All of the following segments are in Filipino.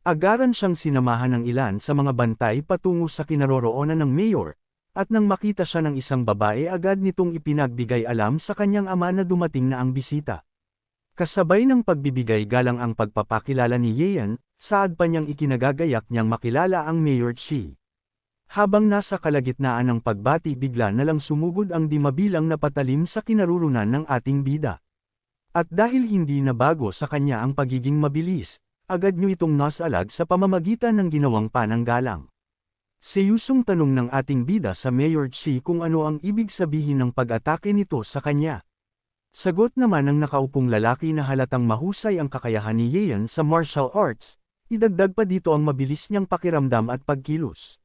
Agaran siyang sinamahan ng ilan sa mga bantay patungo sa kinaroroonan ng mayor, at nang makita siya ng isang babae agad nitong ipinagbigay alam sa kanyang ama na dumating na ang bisita. Kasabay ng pagbibigay galang ang pagpapakilala ni Yeon, saad pa niyang ikinagagayak niyang makilala ang Mayor Chi. Habang nasa kalagitnaan ng pagbati bigla na lang sumugod ang di mabilang na patalim sa kinarurunan ng ating bida. At dahil hindi na bago sa kanya ang pagiging mabilis, agad niyo itong nasalag sa pamamagitan ng ginawang pananggalang. Seryosong tanong ng ating bida sa Mayor Chi kung ano ang ibig sabihin ng pag-atake nito sa kanya. Sagot naman ng nakaupong lalaki na halatang mahusay ang kakayahan ni Yeon sa martial arts, idagdag pa dito ang mabilis niyang pakiramdam at pagkilos.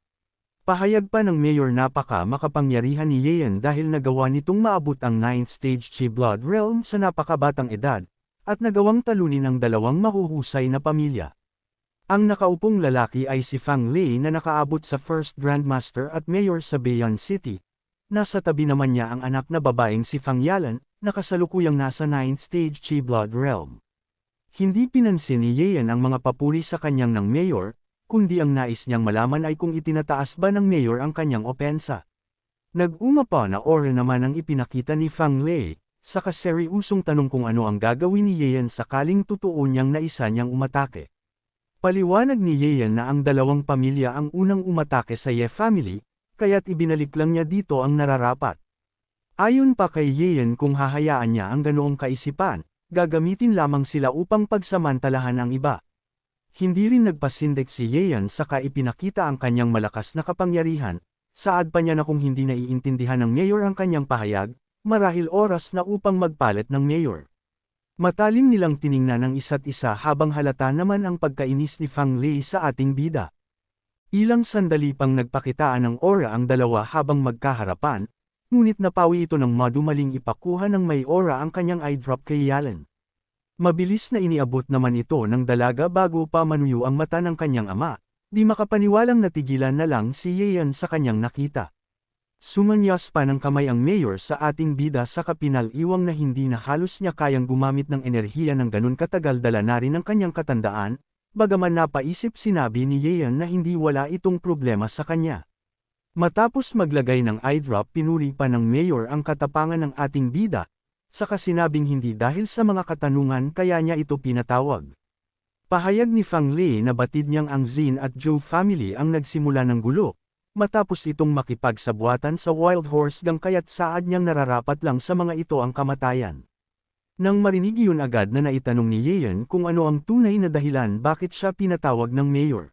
Pahayag pa ng Mayor makapangyarihan ni Yeon dahil nagawa nitong maabot ang 9th stage Chi Blood Realm sa napakabatang edad, at nagawang talunin ang dalawang mahuhusay na pamilya. Ang nakaupong lalaki ay si Fang Lei na nakaabot sa First Grandmaster at Mayor sa Bayon City. Nasa tabi naman niya ang anak na babaeng si Fang Yalan, na kasalukuyang nasa 9th stage Chi Blood Realm. Hindi pinansin ni Yeon ang mga papuri sa kanyang ng Mayor, kundi ang nais niyang malaman ay kung itinataas ba ng Mayor ang kanyang opensa. Nag-uma pa na aura naman ang ipinakita ni Fang Lei, sa kaseryusong tanong kung ano ang gagawin ni Yeon sakaling totoo niyang naisa niyang umatake. Paliwanag ni Yeon na ang dalawang pamilya ang unang umatake sa Ye family, kaya't ibinalik lang niya dito ang nararapat. Ayon pa kay Yeon kung hahayaan niya ang ganoong kaisipan, gagamitin lamang sila upang pagsamantalahan ang iba. Hindi rin nagpasindik si Yeon saka ipinakita ang kanyang malakas na kapangyarihan, saad pa niya na kung hindi naiintindihan ng mayor ang kanyang pahayag, marahil oras na upang magpalit ng mayor. Matalim nilang tiningnan ang isa't isa habang halata naman ang pagkainis ni Fang Lei sa ating bida. Ilang sandali pang nagpakitaan ng aura ang dalawa habang magkaharapan, ngunit napawi ito ng madumaling ipakuha ng may aura ang kanyang eye drop kay Yalan. Mabilis na iniabot naman ito ng dalaga bago pa manuyo ang mata ng kanyang ama, di makapaniwalang natigilan na lang si Yeon sa kanyang nakita. Sumanyas pa ng kamay ang mayor sa ating bida sa kapinal-iwang na hindi na halos niya kayang gumamit ng enerhiya ng ganun katagal dala na rin ang kanyang katandaan, bagaman napaisip sinabi ni Yeon na hindi wala itong problema sa kanya. Matapos maglagay ng eye drop pinuri pa ng mayor ang katapangan ng ating bida, saka sinabing hindi dahil sa mga katanungan kaya niya ito pinatawag. Pahayag ni Fang Lei na batid niyang ang Zin at Zhou family ang nagsimula ng gulo, matapos itong makipagsabwatan sa Wild Horse Gang kaya't saad niyang nararapat lang sa mga ito ang kamatayan. Nang marinig yun agad na naitanong ni Yeon kung ano ang tunay na dahilan bakit siya pinatawag ng mayor.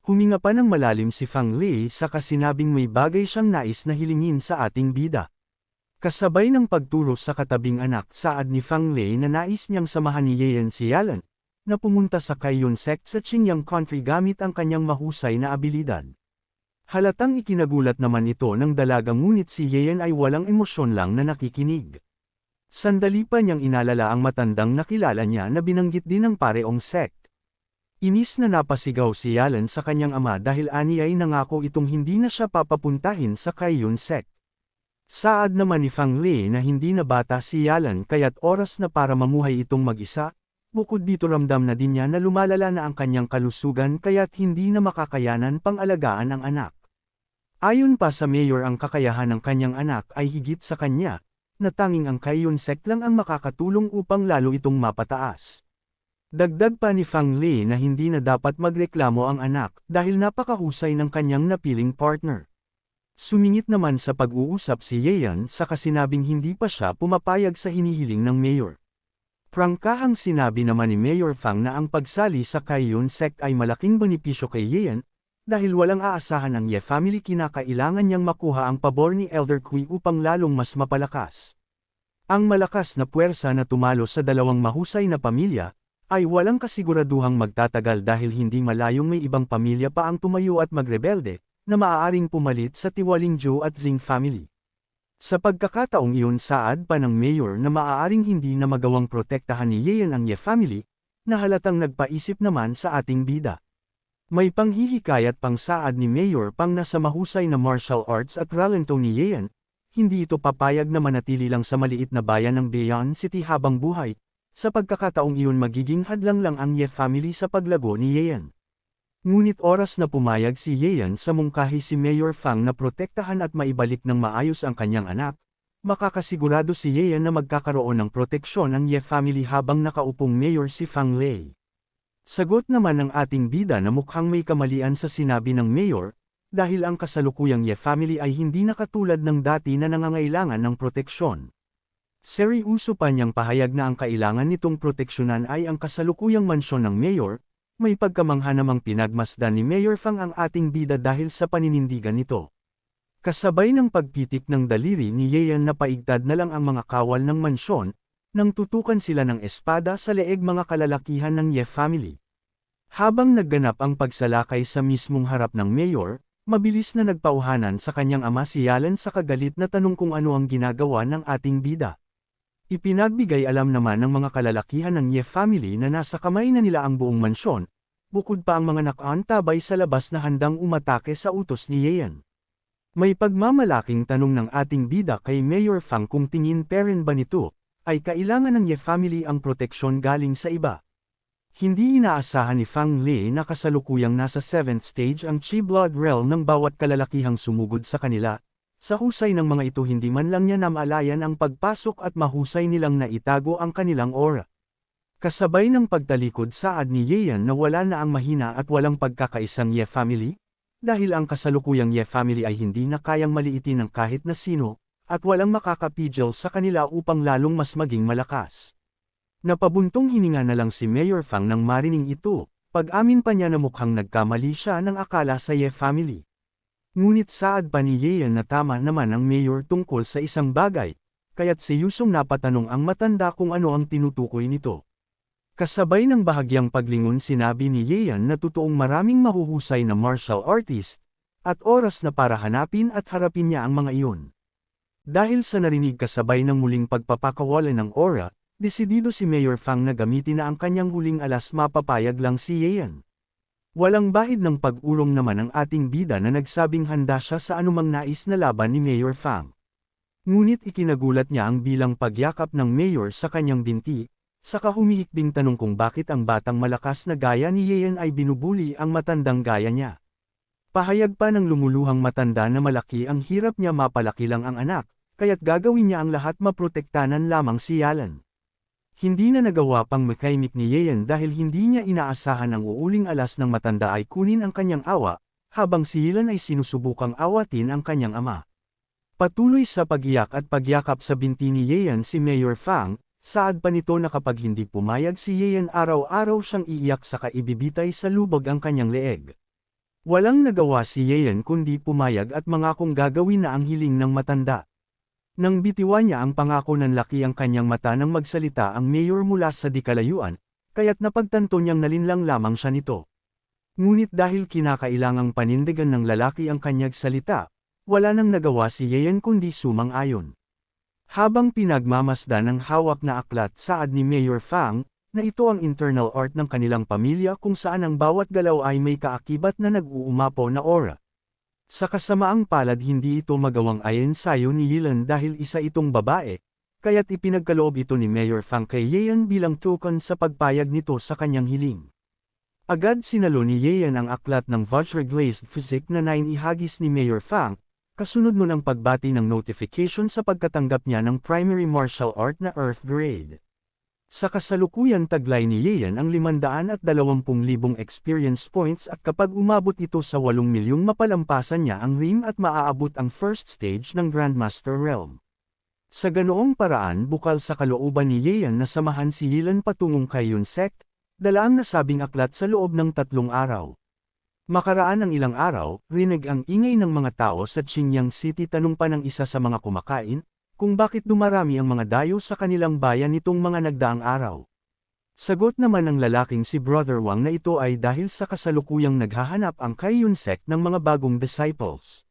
Huminga pa ng malalim si Fang Lei saka sinabing may bagay siyang nais na hilingin sa ating bida. Kasabay ng pagturo sa katabing anak saad ni Fang Lei na nais niyang samahan ni Yeon si Yalan, na pumunta sa Kaiyun sect sa Qingyang country gamit ang kanyang mahusay na abilidad. Halatang ikinagulat naman ito ng dalaga ngunit si Yeon ay walang emosyon lang na nakikinig. Sandali pa niyang inalala ang matandang nakilala niya na binanggit din ng pareong sect. Inis na napasigaw si Yalan sa kanyang ama dahil ani ay nangako itong hindi na siya papapuntahin sa Kaiyun sect. Saad naman ni Fang Lei na hindi na bata si Yalan kaya't oras na para mamuhay itong mag-isa, bukod dito ramdam na din niya na lumalala na ang kanyang kalusugan kaya't hindi na makakayanan pang alagaan ang anak. Ayon pa sa mayor ang kakayahan ng kanyang anak ay higit sa kanya, na tanging ang Kaiyun sect lang ang makakatulong upang lalo itong mapataas. Dagdag pa ni Fang Lei na hindi na dapat magreklamo ang anak dahil napakahusay ng kanyang napiling partner. Sumingit naman sa pag-uusap si Yeon saka sinabing hindi pa siya pumapayag sa hinihiling ng mayor. Prangkahang sinabi naman ni Mayor Fang na ang pagsali sa Kaiyun sect ay malaking benepisyo kay Yeon, dahil walang aasahan ang Ye family kinakailangan niyang makuha ang pabor ni Elder Kui upang lalong mas mapalakas. Ang malakas na puwersa na tumalo sa dalawang mahusay na pamilya, ay walang kasiguraduhang magtatagal dahil hindi malayong may ibang pamilya pa ang tumayo at magrebelde, na maaaring pumalit sa tiwaling Zhou at Zing family. Sa pagkakataong iyon saad pa ng mayor na maaaring hindi na magawang protektahan ni Yeon ang Ye family, na halatang nagpaisip naman sa ating bida. May panghihikayat pang saad ni Mayor Pang na sa mahusay na martial arts at talento ni Yeon, hindi ito papayag na manatili lang sa maliit na bayan ng Bayon City habang buhay, sa pagkakataong iyon magiging hadlang lang ang Ye family sa paglago ni Yeon. Ngunit oras na pumayag si Yeon sa mungkahi si Mayor Fang na protektahan at maibalik ng maayos ang kanyang anak, makakasigurado si Yeon na magkakaroon ng proteksyon ang Ye family habang nakaupong mayor si Fang Lei. Sagot naman ng ating bida na mukhang may kamalian sa sinabi ng mayor, dahil ang kasalukuyang Ye family ay hindi na katulad ng dati na nangangailangan ng proteksyon. Seryoso pa niyang pahayag na ang kailangan nitong proteksyonan ay ang kasalukuyang mansyon ng mayor. May pagkamangha namang pinagmasdan ni Mayor Fang ang ating bida dahil sa paninindigan nito. Kasabay ng pagpitik ng daliri ni Yeon na paigtad na lang ang mga kawal ng mansyon, nang tutukan sila ng espada sa leeg mga kalalakihan ng Ye family. Habang nagganap ang pagsalakay sa mismong harap ng mayor, mabilis na nagpauhanan sa kanyang ama si Yalan sa kagalit na tanong kung ano ang ginagawa ng ating bida. Ipinagbigay alam naman ng mga kalalakihan ng Ye family na nasa kamay na nila ang buong mansyon, bukod pa ang mga nakaantabay sa labas na handang umatake sa utos ni Yeon. May pagmamalaking tanong ng ating bida kay Mayor Fang kung tingin pa rin ba nito, ay kailangan ng Ye family ang proteksyon galing sa iba. Hindi inaasahan ni Fang Lei na kasalukuyang nasa 7th stage ang Chi Blood realm ng bawat kalalakihang sumugod sa kanila. Sa husay ng mga ito hindi man lang niya namalayan ang pagpasok at mahusay nilang naitago ang kanilang aura. Kasabay ng pagtalikod saad ni Yeon na wala na ang mahina at walang pagkakaisang Ye family, dahil ang kasalukuyang Ye family ay hindi na kayang maliitin ng kahit na sino, at walang makakapigil sa kanila upang lalong mas maging malakas. Napabuntong hininga na lang si Mayor Fang nang marining ito, pag-amin pa niya na mukhang nagkamali siya ng akala sa Ye family. Ngunit saad pa ni Yeon na tama naman ang mayor tungkol sa isang bagay, kaya't siyusong napatanong ang matanda kung ano ang tinutukoy nito. Kasabay ng bahagyang paglingon sinabi ni Yeon na totoong maraming mahuhusay na martial artist, at oras na para hanapin at harapin niya ang mga iyon. Dahil sa narinig kasabay ng muling pagpapakawala ng aura, desidido si Mayor Fang na gamitin na ang kanyang huling alas mapapayag lang si Yeon. Walang bahid ng pag-urong naman ang ating bida na nagsabing handa siya sa anumang nais na laban ni Mayor Fang. Ngunit ikinagulat niya ang bilang pagyakap ng mayor sa kanyang binti, saka humihikbing tanong kung bakit ang batang malakas na gaya ni Yeon ay binubuli ang matandang gaya niya. Pahayag pa ng lumuluhang matanda na malaki ang hirap niya mapalaki lang ang anak, kaya't gagawin niya ang lahat maprotektanan lamang si Yalan. Hindi na nagawa pang makaimik ni Yeon dahil hindi niya inaasahan ang uuling alas ng matanda ay kunin ang kanyang awa, habang si Yeon ay sinusubukang awatin ang kanyang ama. Patuloy sa pagiyak at pagyakap sa binti ni Yeon si Mayor Fang, saad pa nito na kapag hindi pumayag si Yeon araw-araw siyang iiyak saka ibibitay sa lubog ang kanyang leeg. Walang nagawa si Yeon kundi pumayag at mangakong gagawin na ang hiling ng matanda. Nang bitiwan niya ang pangako ng laki ang kanyang mata nang magsalita ang mayor mula sa di kalayuan, kaya't napagtanto niyang nalinlang lamang siya nito. Ngunit dahil kinakailangang panindigan ng lalaki ang kanyang salita, wala nang nagawa si Yeon kundi sumang-ayon. Habang pinagmamasdan ng hawak na aklat saad ni Mayor Fang, na ito ang internal art ng kanilang pamilya kung saan ang bawat galaw ay may kaakibat na nag-uumapaw na aura. Sa kasamaang palad hindi ito magawang ayensayo ni Yeon dahil isa itong babae, kaya't ipinagkaloob ito ni Mayor Fang kay Yeon bilang token sa pagpayag nito sa kanyang hiling. Agad sinalo ni Yeon ang aklat ng Vajra Glazed Physique na nainihagis ni Mayor Fang, kasunod nun ang pagbati ng notification sa pagkatanggap niya ng primary martial art na Earth Grade. Sa kasalukuyan taglay ni Yeon ang 520,000 experience points at kapag umabot ito sa 8 milyong mapalampasan niya ang rim at maaabot ang first stage ng Grandmaster Realm. Sa ganoong paraan bukal sa kalooban ni Yeon na samahan si Yeon patungong kay Yun Sect, dala ang nasabing aklat sa loob ng 3 araw. Makaraan ang ilang araw, rinig ang ingay ng mga tao sa Qingyang City tanong pa ng isa sa mga kumakain, kung bakit dumarami ang mga dayo sa kanilang bayan nitong mga nagdaang araw. Sagot naman ng lalaking si Brother Wang na ito ay dahil sa kasalukuyang naghahanap ang kay Yun Sect ng mga bagong disciples.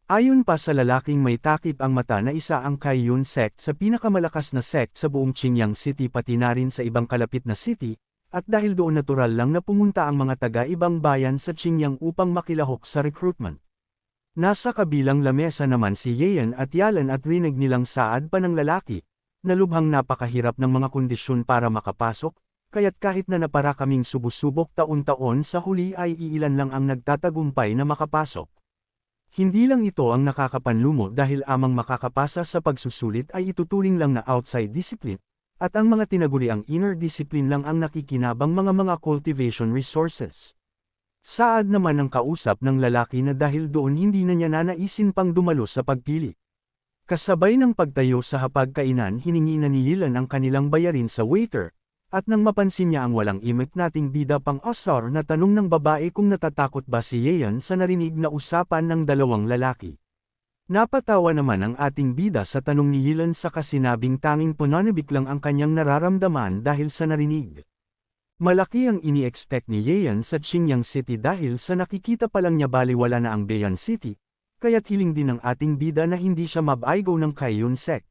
Ayon pa sa lalaking may takip ang mata na isa ang kay Yun Sect sa pinakamalakas na sect sa buong Qingyang City pati na rin sa ibang kalapit na city, at dahil doon natural lang na pumunta ang mga taga-ibang bayan sa Qingyang upang makilahok sa recruitment. Nasa kabilang lamesa naman si Yeon at Yalan at rinig nilang saad pa ng lalaki, na lubhang napakahirap ng mga kondisyon para makapasok, kaya't kahit na napara kaming subusubok taon-taon sa huli ay iilan lang ang nagtatagumpay na makapasok. Hindi lang ito ang nakakapanlumo dahil amang makakapasa sa pagsusulit ay ituturing lang na outside discipline, at ang mga tinaguriang inner discipline lang ang nakikinabang mga cultivation resources. Saad naman ang kausap ng lalaki na dahil doon hindi na niya nanaisin pang dumalo sa pagpili. Kasabay ng pagtayo sa hapagkainan hiningi na ni Yilan ang kanilang bayarin sa waiter, at nang mapansin niya ang walang imik nating bida pang asar na tanong ng babae kung natatakot ba si Yeon sa narinig na usapan ng dalawang lalaki. Napatawa naman ang ating bida sa tanong ni Yilan sa kasinabing tanging pananabik lang ang kanyang nararamdaman dahil sa narinig. Malaki ang ini-expect ni Yeon sa Qingyang City dahil sa nakikita pa lang niya baliwala na ang Bayan City, kaya't hiling din ng ating bida na hindi siya mabaigo ng Kaiyun sect.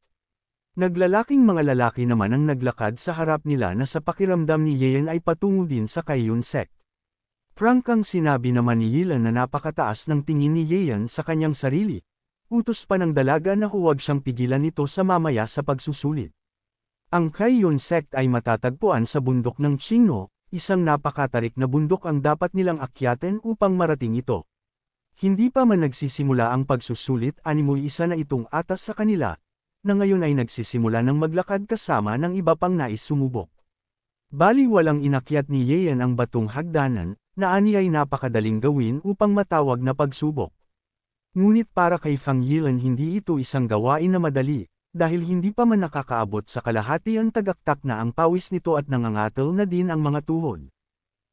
Naglalaking mga lalaki naman ang naglakad sa harap nila na sa pakiramdam ni Yeon ay patungo din sa Kaiyun sect. Prangkang sinabi naman ni Yilan na napakataas ng tingin ni Yeon sa kanyang sarili. Utos pa ng dalaga na huwag siyang pigilan nito sa mamaya sa pagsusulit. Ang Kaiyun sect ay matatagpuan sa bundok ng Qingno, isang napakatarik na bundok ang dapat nilang akyatin upang marating ito. Hindi pa man nagsisimula ang pagsusulit animoy isa na itong atas sa kanila, na ngayon ay nagsisimula ng maglakad kasama ng iba pang nais sumubok. Bali walang inakyat ni Yeon ang batong hagdanan, na ani ay napakadaling gawin upang matawag na pagsubok. Ngunit para kay Fang Yilan hindi ito isang gawain na madali, dahil hindi pa man nakakaabot sa kalahati ang tagaktak na ang pawis nito at nangangatal na din ang mga tuhod.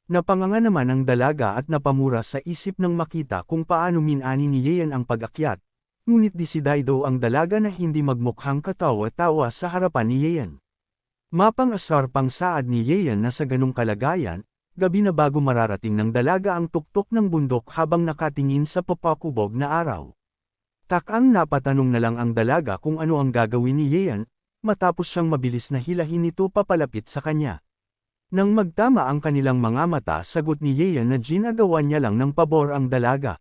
Napanganga naman ang dalaga at napamura sa isip ng makita kung paano minani ni Yeon ang pag-akyat. Ngunit desidido ang dalaga na hindi magmukhang katawa-tawa sa harapan ni Yeon. Mapang-asar pang saad ni Yeon na sa ganung kalagayan, gabi na bago mararating ng dalaga ang tuktok ng bundok habang nakatingin sa papakubog na araw. Takang napatanong na lang ang dalaga kung ano ang gagawin ni Yeon, matapos siyang mabilis na hilahin ito papalapit sa kanya. Nang magtama ang kanilang mga mata sagot ni Yeon na ginagawa niya lang ng pabor ang dalaga.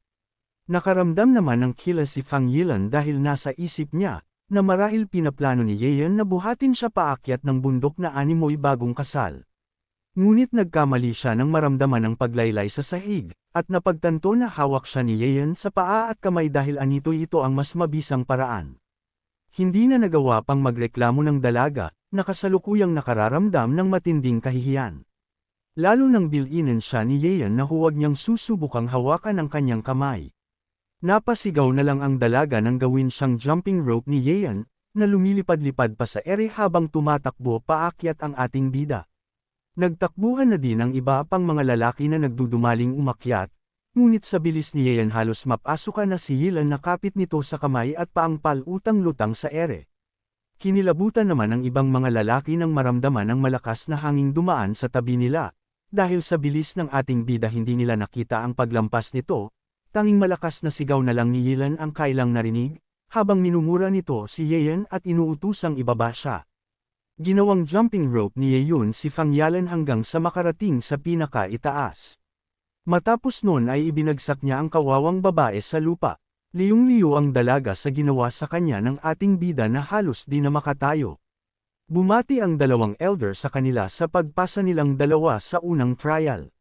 Nakaramdam naman ng kilos si Fang Yilan dahil nasa isip niya, na marahil pinaplano ni Yeon na buhatin siya paakyat ng bundok na animoy bagong kasal. Ngunit nagkamali siya nang maramdaman ang paglaylay sa sahig, at napagtanto na hawak siya ni Yeon sa paa at kamay dahil anito ito ang mas mabisang paraan. Hindi na nagawa pang magreklamo ng dalaga, na kasalukuyang nakararamdam ng matinding kahihiyan. Lalo nang bilinin siya ni Yeon na huwag niyang susubukang hawakan ang kanyang kamay. Napasigaw na lang ang dalaga nang gawin siyang jumping rope ni Yeon, na lumilipad-lipad pa sa ere habang tumatakbo paakyat ang ating bida. Nagtakbuhan na din ang iba pang mga lalaki na nagdudumaling umakyat, ngunit sa bilis ni Yeon halos mapasukan na si Yilan na kapit nito sa kamay at paangpal utang-lutang sa ere. Kinilabutan naman ang ibang mga lalaki nang maramdaman ang malakas na hanging dumaan sa tabi nila, dahil sa bilis ng ating bida hindi nila nakita ang paglampas nito. Tanging malakas na sigaw na lang ni Yilan ang kailang narinig, habang minumura nito si Yeon at inuutusang ibaba siya. Ginawang jumping rope ni Yeon si Fang Yilan hanggang sa makarating sa pinaka-itaas. Matapos nun ay ibinagsak niya ang kawawang babae sa lupa. Liyong-liyo ang dalaga sa ginawa sa kanya ng ating bida na halos di na makatayo. Bumati ang dalawang elder sa kanila sa pagpasa nilang dalawa sa unang trial.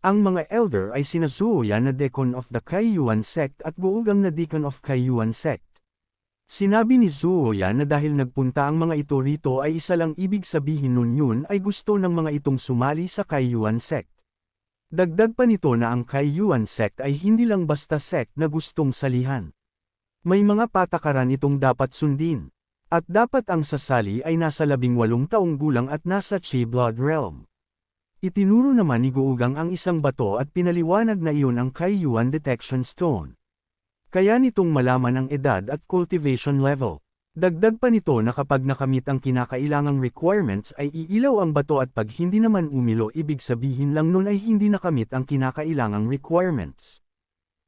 Ang mga elder ay sina Zuoyan na Deacon of the Kaiyuan sect at Guogang na Deacon of Kaiyuan sect. Sinabi ni Zuoyan na dahil nagpunta ang mga ito rito ay isa lang ibig sabihin nun yun ay gusto ng mga itong sumali sa Kaiyuan sect. Dagdag pa nito na ang Kaiyuan sect ay hindi lang basta sect na gustong salihan. May mga patakaran itong dapat sundin. At dapat ang sasali ay nasa 18 taong gulang at nasa Chi Blood Realm. Itinuro naman ni Guogang ang isang bato at pinaliwanag na iyon ang Kaiyuan Detection Stone. Kaya nitong malaman ang edad at cultivation level. Dagdag pa nito na kapag nakamit ang kinakailangang requirements ay iilaw ang bato at pag hindi naman umilo ibig sabihin lang nun ay hindi nakamit ang kinakailangang requirements.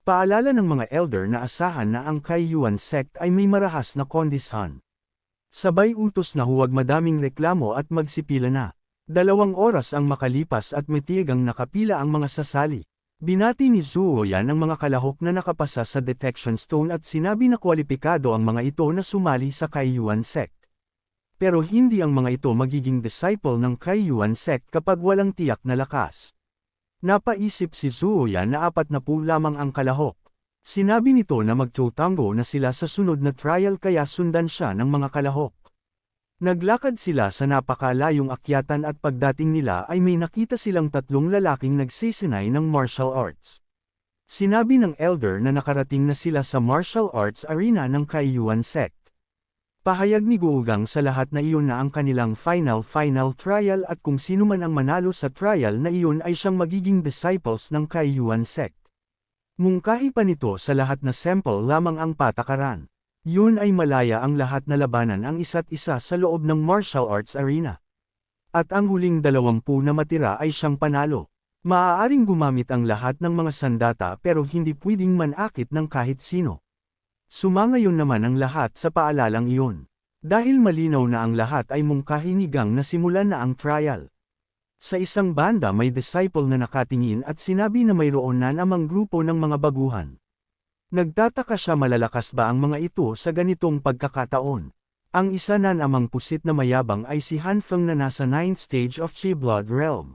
Paalala ng mga elder na asahan na ang Kaiyuan sect ay may marahas na kondisyon. Sabay utos na huwag madaming reklamo at magsipila na. 2 oras ang makalipas at matiyagang nakapila ang mga sasali. Binati ni Zuoyan ang mga kalahok na nakapasa sa Detection Stone at sinabi na kwalipikado ang mga ito na sumali sa Kaiyuan sect. pero hindi ang mga ito magiging disciple ng Kaiyuan sect kapag walang tiyak na lakas. Napaisip si Zuoyan na 40 lamang ang kalahok. Sinabi nito na magtutango na sila sa sunod na trial kaya sundan siya ng mga kalahok. Naglakad sila sa napakalayong akyatan at pagdating nila ay may nakita silang 3 lalaking nagsisinay ng martial arts. Sinabi ng elder na nakarating na sila sa martial arts arena ng Kaiyuan sect. Pahayag ni Guogang sa lahat na iyon na ang kanilang final trial at kung sino man ang manalo sa trial na iyon ay siyang magiging disciples ng Kaiyuan sect. Mungkahi pa nito sa lahat na sample lamang ang patakaran. Yun ay malaya ang lahat na labanan ang isa't isa sa loob ng martial arts arena. At ang huling 20 na matira ay siyang panalo. Maaaring gumamit ang lahat ng mga sandata pero hindi pwedeng manakit ng kahit sino. Sumangayon naman ang lahat sa paalalang iyon. Dahil malinaw na ang lahat ay mungkahi ni Gang na simulan na ang trial. Sa isang banda may disciple na nakatingin at sinabi na mayroon na namang grupo ng mga baguhan. Nagtataka siya malalakas ba ang mga ito sa ganitong pagkakataon. Ang isa na namang pusit na mayabang ay si Han Feng na nasa 9th stage of Chi Blood Realm.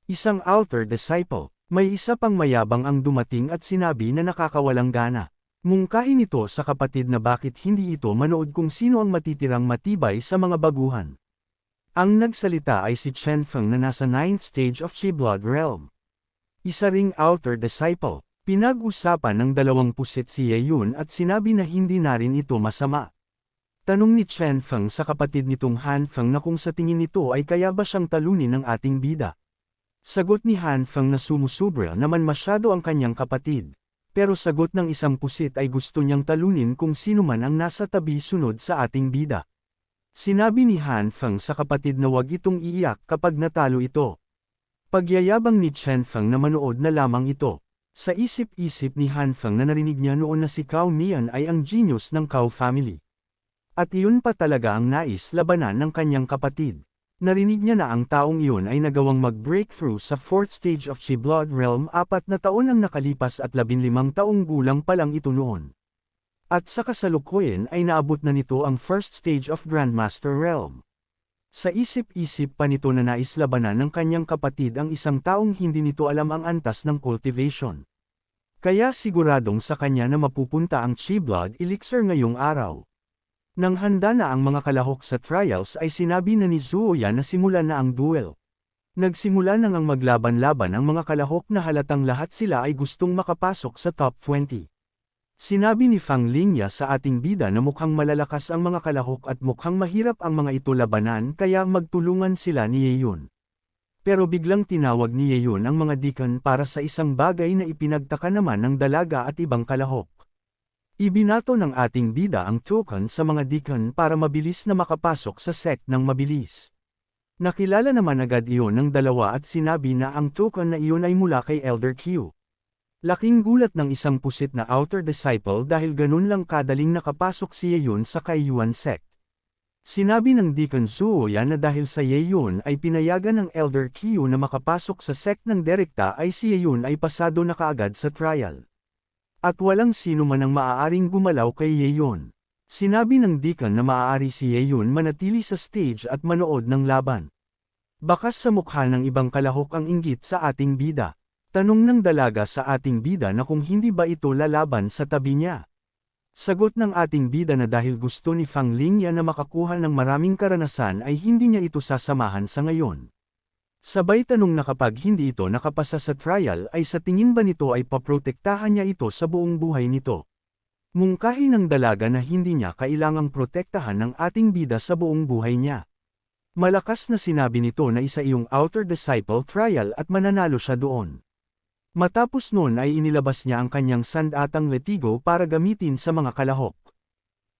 Isang outer disciple, may isa pang mayabang ang dumating at sinabi na nakakawalang gana. Mungkahi nito sa kapatid na bakit hindi ito manood kung sino ang matitirang matibay sa mga baguhan. Ang nagsalita ay si Chen Feng na nasa 9th stage of Chi Blood Realm. Isa ring outer disciple. Pinag-usapan ng 2 pusit si Yeyun at sinabi na hindi na rin ito masama. Tanong ni Chen Feng sa kapatid nitong Han Feng na kung sa tingin nito ay kaya ba siyang talunin ng ating bida. Sagot ni Han Feng na sumusubra naman masyado ang kanyang kapatid. Pero sagot ng isang pusit ay gusto niyang talunin kung sino man ang nasa tabi sunod sa ating bida. Sinabi ni Han Feng sa kapatid na wag itong iiyak kapag natalo ito. Pagyayabang ni Chen Feng na manood na lamang ito. Sa isip-isip ni Han Feng na narinig niya noon na si Cao Mian ay ang genius ng Cao family. At iyon pa talaga ang nais labanan ng kanyang kapatid. Narinig niya na ang taong iyon ay nagawang mag-breakthrough sa 4th stage of Chi Blood Realm 4 na taon ang nakalipas at 15 taong gulang pa lang ito noon. At sa kasalukuyan ay naabot na nito ang 1st stage of Grandmaster Realm. Sa isip-isip pa nito na nais labanan ng kanyang kapatid ang isang taong hindi nito alam ang antas ng cultivation. Kaya siguradong sa kanya na mapupunta ang Chi Blood Elixir ngayong araw. Nang handa na ang mga kalahok sa trials ay sinabi na ni Zuoyan na simulan na ang duel. Nagsimula na ngang maglaban-laban ang mga kalahok na halatang lahat sila ay gustong makapasok sa top 20. Sinabi ni Fang Lingya sa ating bida na mukhang malalakas ang mga kalahok at mukhang mahirap ang mga ito labanan kaya magtulungan sila ni Yeyun. Pero biglang tinawag ni Yeyun ang mga deacon para sa isang bagay na ipinagtaka naman ng dalaga at ibang kalahok. Ibinato ng ating bida ang token sa mga deacon para mabilis na makapasok sa sect ng mabilis. Nakilala naman agad iyon ng dalawa at sinabi na ang token na iyon ay mula kay Elder Q. Laking gulat ng isang pusit na outer disciple dahil ganun lang kadaling nakapasok si Yeyun sa Kaiyuan sect. Sinabi ng Deacon Zuoyan na dahil sa Yeyun ay pinayagan ng Elder Q na makapasok sa sect ng direkta ay si Yeyun ay pasado na kaagad sa trial. At walang sino man ang maaaring gumalaw kay Yeyun. Sinabi ng Deacon na maaari si Yeyun manatili sa stage at manood ng laban. Bakas sa mukha ng ibang kalahok ang inggit sa ating bida. Tanong ng dalaga sa ating bida na kung hindi ba ito lalaban sa tabi niya. Sagot ng ating bida na dahil gusto ni Fang Lingya na makakuha ng maraming karanasan ay hindi niya ito sasamahan sa ngayon. Sabay tanong na kapag hindi ito nakapasa sa trial ay sa tingin ba nito ay paprotektahan niya ito sa buong buhay nito. Mungkahi ng dalaga na hindi niya kailangang protektahan ng ating bida sa buong buhay niya. Malakas na sinabi nito na isa iyong outer disciple trial at mananalo siya doon. Matapos noon ay inilabas niya ang kanyang sandatang letigo para gamitin sa mga kalahok.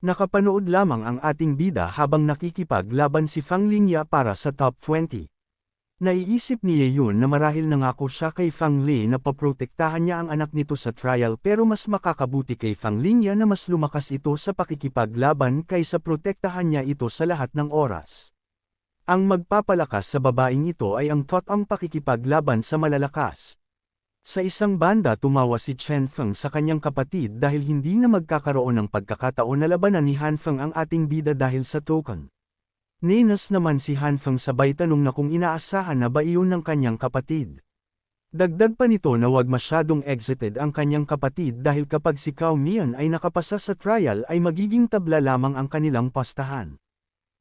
Nakapanood lamang ang ating bida habang nakikipaglaban si Fang Lingya para sa top 20. Naiisip ni Yeyun na marahil nangako siya kay Fang Li na paprotektahan niya ang anak nito sa trial pero mas makakabuti kay Fang Lingya na mas lumakas ito sa pakikipaglaban kaysa protektahan niya ito sa lahat ng oras. Ang magpapalakas sa babaeng ito ay ang totoong pakikipaglaban sa malalakas. Sa isang banda tumawa si Chen Feng sa kanyang kapatid dahil hindi na magkakaroon ng pagkakataon na labanan ni Han Feng ang ating bida dahil sa token. Ninas naman si Hanfeng sabay tanong na kung inaasahan na ba iyon ng kanyang kapatid. Dagdag pa nito na wag masyadong excited ang kanyang kapatid dahil kapag si Cao Mian ay nakapasa sa trial ay magiging tabla lamang ang kanilang pastahan.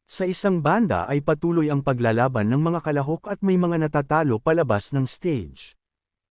Sa isang banda ay patuloy ang paglalaban ng mga kalahok at may mga natatalo palabas ng stage.